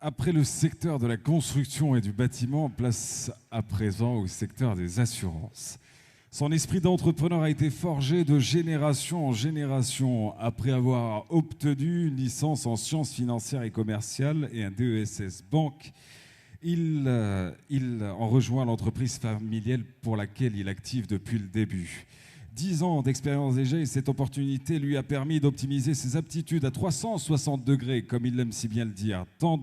Après le secteur de la construction et du bâtiment, place à présent au secteur des assurances. Son esprit d'entrepreneur a été forgé de génération en génération. Après avoir obtenu une licence en sciences financières et commerciales et un DESS banque, il en rejoint l'entreprise familiale pour laquelle il active depuis le début. 10 ans d'expérience déjà et cette opportunité lui a permis d'optimiser ses aptitudes à 360 degrés, comme il aime si bien le dire, tant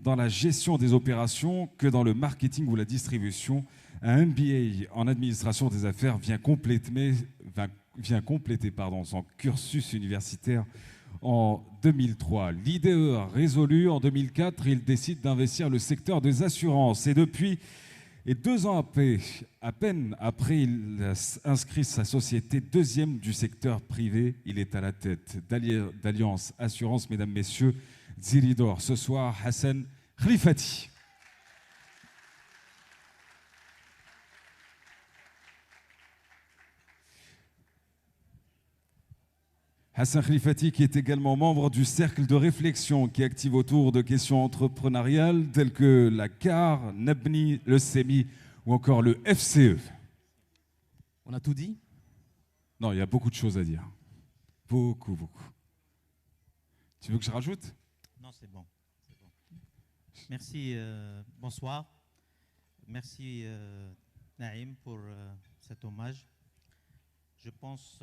dans la gestion des opérations que dans le marketing ou la distribution. Un MBA en administration des affaires vient compléter son cursus universitaire en 2003. L'idée résolue, en 2004, il décide d'investir le secteur des assurances. Et 2 ans après, à peine après, il inscrit sa société deuxième du secteur privé. Il est à la tête d'Alliance Assurance, mesdames, messieurs, Ziridor. Ce soir, Hassan Khlifati. Hassan Khlifati, qui est également membre du cercle de réflexion qui active autour de questions entrepreneuriales telles que la CAR, Nabni, le SEMI ou encore le FCE. On a tout dit? Non, il y a beaucoup de choses à dire. Beaucoup, beaucoup. Tu veux que je rajoute? Non, c'est bon. Merci, bonsoir. Merci, Naïm, pour cet hommage. Je pense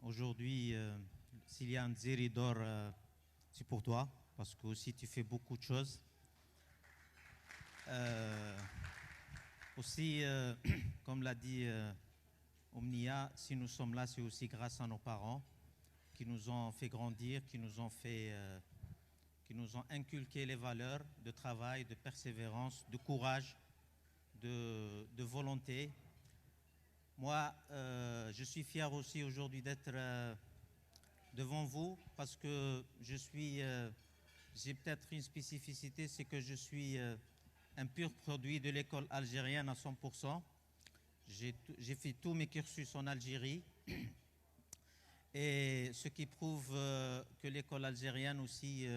aujourd'hui, s'il y a un Ziri d'or, c'est pour toi, parce que aussi tu fais beaucoup de choses. Aussi, comme l'a dit Omnia, si nous sommes là, c'est aussi grâce à nos parents qui nous ont fait grandir, qui nous ont inculqué les valeurs de travail, de persévérance, de courage, de volonté. Moi, je suis fier aussi aujourd'hui d'être devant vous parce que j'ai peut-être une spécificité, c'est que je suis un pur produit de l'école algérienne à 100%. J'ai fait tous mes cursus en Algérie et ce qui prouve que l'école algérienne aussi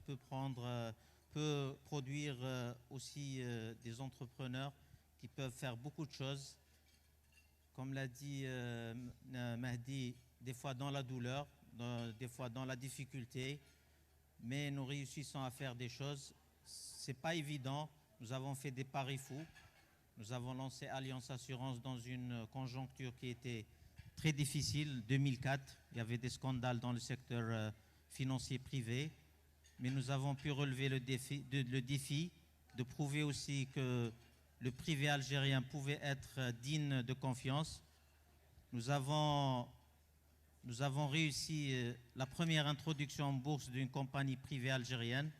peut produire aussi des entrepreneurs qui peuvent faire beaucoup de choses. Comme l'a dit Mahdi, des fois dans la douleur, des fois dans la difficulté, mais nous réussissons à faire des choses. Ce n'est pas évident. Nous avons fait des paris fous. Nous avons lancé Alliance Assurance dans une conjoncture qui était très difficile. 2004, il y avait des scandales dans le secteur financier privé, mais nous avons pu relever le défi de prouver aussi que le privé algérien pouvait être digne de confiance. Nous avons réussi la première introduction en bourse d'une compagnie privée algérienne.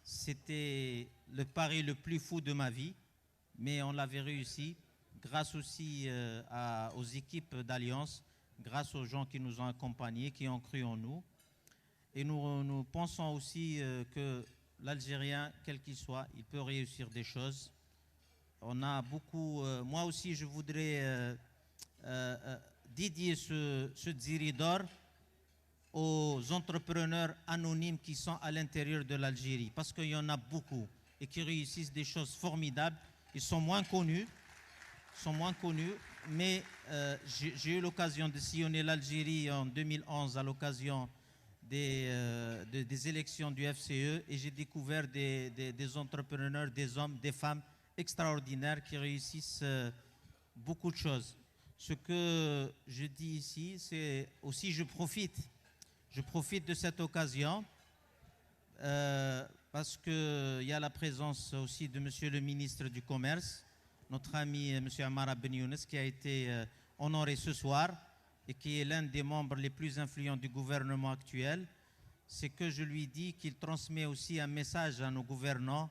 C'était le pari le plus fou de ma vie, mais on l'avait réussi grâce aussi aux équipes d'Alliance, grâce aux gens qui nous ont accompagnés, qui ont cru en nous. Et nous pensons aussi que l'Algérien, quel qu'il soit, il peut réussir des choses. On a beaucoup. Moi aussi, je voudrais dédier ce Ziri d'or aux entrepreneurs anonymes qui sont à l'intérieur de l'Algérie, parce qu'il y en a beaucoup et qui réussissent des choses formidables. Ils sont moins connus, mais j'ai eu l'occasion de sillonner l'Algérie en 2011 à l'occasion des élections du FCE et j'ai découvert des entrepreneurs, des hommes, des femmes extraordinaires qui réussissent beaucoup de choses. Ce que je dis ici, c'est aussi je profite de cette occasion parce qu'il y a la présence aussi de Monsieur le ministre du Commerce, notre ami Monsieur Amara Ben Younes, qui a été honoré ce soir et qui est l'un des membres les plus influents du gouvernement actuel. C'est que je lui dis qu'il transmet aussi un message à nos gouvernants.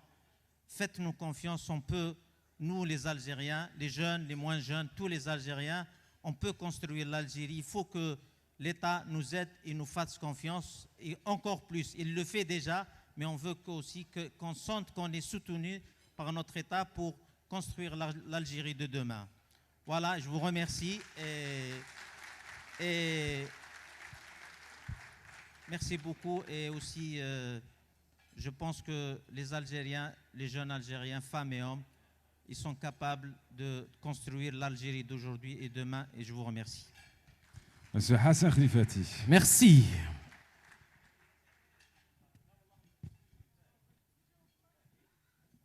Faites-nous confiance, on peut, nous les Algériens, les jeunes, les moins jeunes, tous les Algériens, on peut construire l'Algérie. Il faut que l'État nous aide et nous fasse confiance, et encore plus. Il le fait déjà, mais on veut aussi qu'on sente qu'on est soutenu par notre État pour construire l'Algérie de demain. Voilà, je vous remercie et merci beaucoup. Et aussi, Je pense que les Algériens, les jeunes Algériens, femmes et hommes, ils sont capables de construire l'Algérie d'aujourd'hui et demain. Et je vous remercie. Monsieur Hassan Khlifati. Merci.